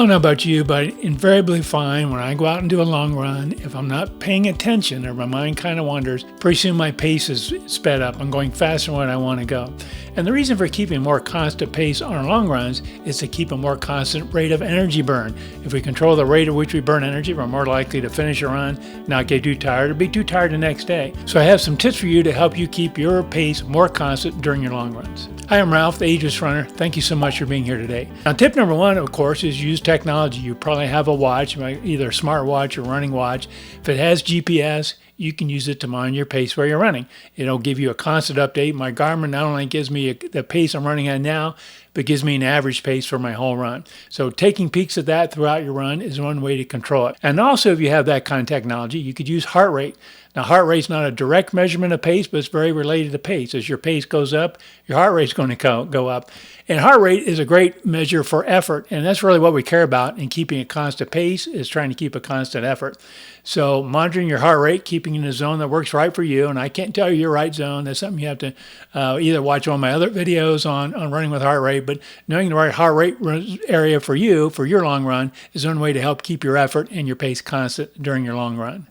don't know about you, but I invariably find when I go out and do a long run, if I'm not paying attention or my mind kind of wanders, pretty soon my pace is sped up. I'm going faster than what I want to go. And the reason for keeping a more constant pace on our long runs is to keep a more constant rate of energy burn. If we control the rate at which we burn energy, we're more likely to finish a run, not get too tired, or be too tired the next day. So I have some tips for you to help you keep your pace more constant during your long runs. Hi, I'm Ralph, the Ageless Runner. Thank you so much for being here today. Now, tip number one, of course, is use technology. You probably have a watch, either a smartwatch or running watch. If it has GPS, you can use it to monitor your pace while you're running. It'll give you a constant update. My Garmin not only gives me the pace I'm running at now, but gives me an average pace for my whole run. So taking peeks at that throughout your run is one way to control it. And also, if you have that kind of technology, you could use heart rate. Now, heart rate's not a direct measurement of pace, but it's very related to pace. As your pace goes up, your heart rate's going to go up. And heart rate is a great measure for effort, and that's really what we care about in keeping a constant pace, is trying to keep a constant effort. So monitoring your heart rate, keeping in a zone that works right for you, and I can't tell you your right zone. That's something you have to either watch one of my other videos on running with heart rate, but knowing the right heart rate area for you, for your long run, is one way to help keep your effort and your pace constant during your long run.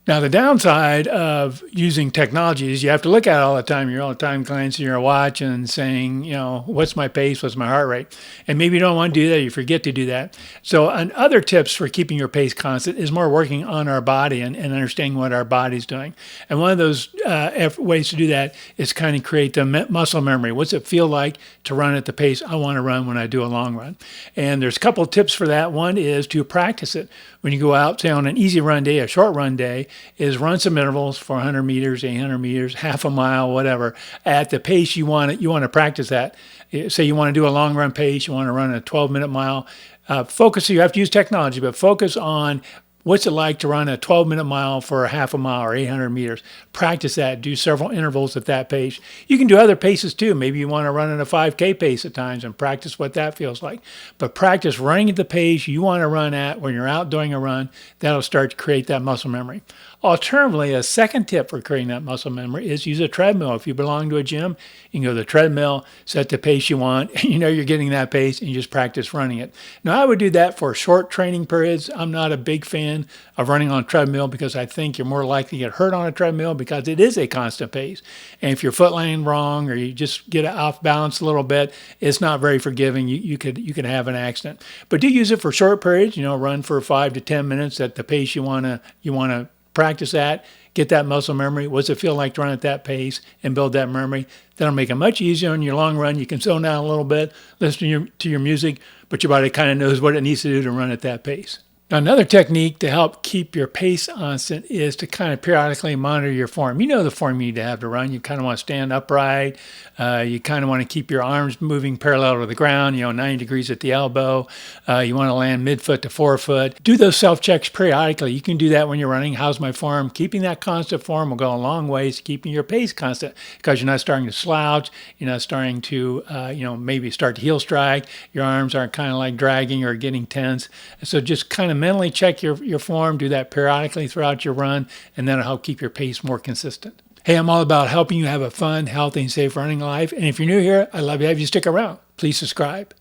Now, the downside of using technology is you have to look at it all the time. You're all the time glancing at your watch and saying, what's my pace, what's my heart rate? And maybe you don't want to do that, you forget to do that. So other tips for keeping your pace constant is more working on our body and understanding what our body's doing. And one of those ways to do that is kind of create the muscle memory. What's it feel like to run at the pace I want to run when I do a long run? And there's a couple of tips for that. One is to practice it. When you go out, say on an easy run day, a short run day, is run some intervals, 400 meters, 800 meters, half a mile, whatever, at the pace you want to practice that. Say you want to do a long run pace, you want to run a 12-minute mile. Focus, you have to use technology, but focus on what's it like to run a 12-minute mile for a half a mile or 800 meters. Practice that. Do several intervals at that pace. You can do other paces too. Maybe you want to run at a 5K pace at times and practice what that feels like. But practice running at the pace you want to run at when you're out doing a run. That'll start to create that muscle memory. Alternatively, a second tip for creating that muscle memory is use a treadmill. If you belong to a gym, you can go to the treadmill, set the pace you want, and you know you're getting that pace, and you just practice running it. Now, I would do that for short training periods. I'm not a big fan of running on a treadmill because I think you're more likely to get hurt on a treadmill because it is a constant pace. And if your foot laying wrong or you just get off balance a little bit, it's not very forgiving. You could have an accident. But do use it for short periods. Run for 5 to 10 minutes at the pace you want to practice that, get that muscle memory. What's it feel like to run at that pace and build that memory? That'll make it much easier on your long run. You can zone out a little bit, listen to your music, but your body kind of knows what it needs to do to run at that pace. Now, another technique to help keep your pace constant is to kind of periodically monitor your form. You know the form you need to have to run. You kind of want to stand upright. You kind of want to keep your arms moving parallel to the ground, 90 degrees at the elbow. You want to land midfoot to forefoot. Do those self-checks periodically. You can do that when you're running. How's my form? Keeping that constant form will go a long ways to keeping your pace constant because you're not starting to slouch. You're not starting to, maybe start to heel strike. Your arms aren't kind of like dragging or getting tense. So just kind of mentally check your form, do that periodically throughout your run, and that'll help keep your pace more consistent. Hey, I'm all about helping you have a fun, healthy, and safe running life. And if you're new here, I'd love to have you stick around. Please subscribe.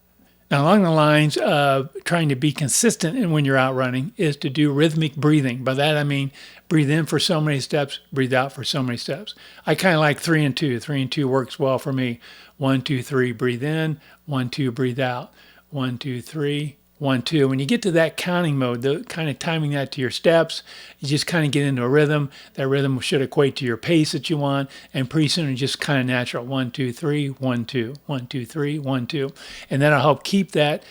Now, along the lines of trying to be consistent in when you're out running is to do rhythmic breathing. By that, I mean breathe in for so many steps, breathe out for so many steps. I kind of like 3 and 2. 3 and 2 works well for me. 1, 2, 3, breathe in. 1, 2, breathe out. 1, 2, 3. 1, 2. When you get to that counting mode, the kind of timing that to your steps, you just kind of get into a rhythm. That rhythm should equate to your pace that you want, and pretty soon it's just kind of natural. 1, 2, 3, 1, 2, 1, 2, 3, 1, 2, and that'll help keep that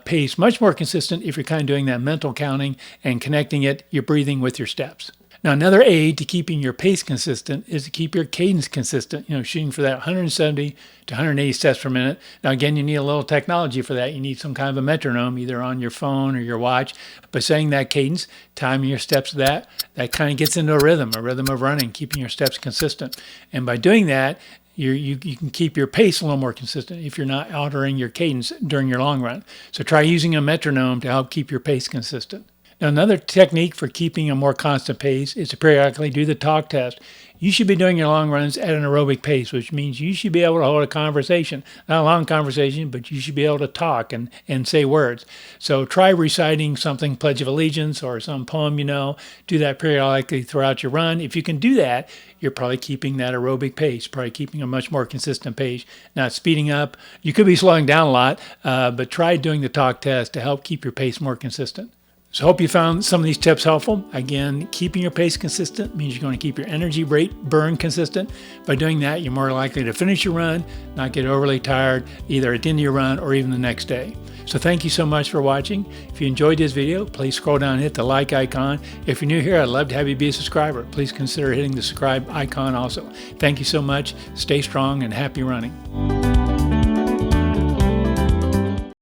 pace much more consistent if you're kind of doing that mental counting and connecting your breathing with your steps. Now, another aid to keeping your pace consistent is to keep your cadence consistent, shooting for that 170 to 180 steps per minute. Now, again, you need a little technology for that. You need some kind of a metronome, either on your phone or your watch. But saying that cadence, timing your steps to that kind of gets into a rhythm of running, keeping your steps consistent. And by doing that, you can keep your pace a little more consistent if you're not altering your cadence during your long run. So try using a metronome to help keep your pace consistent. Now, another technique for keeping a more constant pace is to periodically do the talk test. You should be doing your long runs at an aerobic pace, which means you should be able to hold a conversation. Not a long conversation, but you should be able to talk and say words. So try reciting something, Pledge of Allegiance or some poem you know. Do that periodically throughout your run. If you can do that, you're probably keeping that aerobic pace, probably keeping a much more consistent pace, not speeding up. You could be slowing down a lot, but try doing the talk test to help keep your pace more consistent. So hope you found some of these tips helpful. Again, keeping your pace consistent means you're going to keep your energy rate burn consistent. By doing that, you're more likely to finish your run, not get overly tired, either at the end of your run or even the next day. So thank you so much for watching. If you enjoyed this video, please scroll down and hit the like icon. If you're new here, I'd love to have you be a subscriber. Please consider hitting the subscribe icon also. Thank you so much. Stay strong and happy running.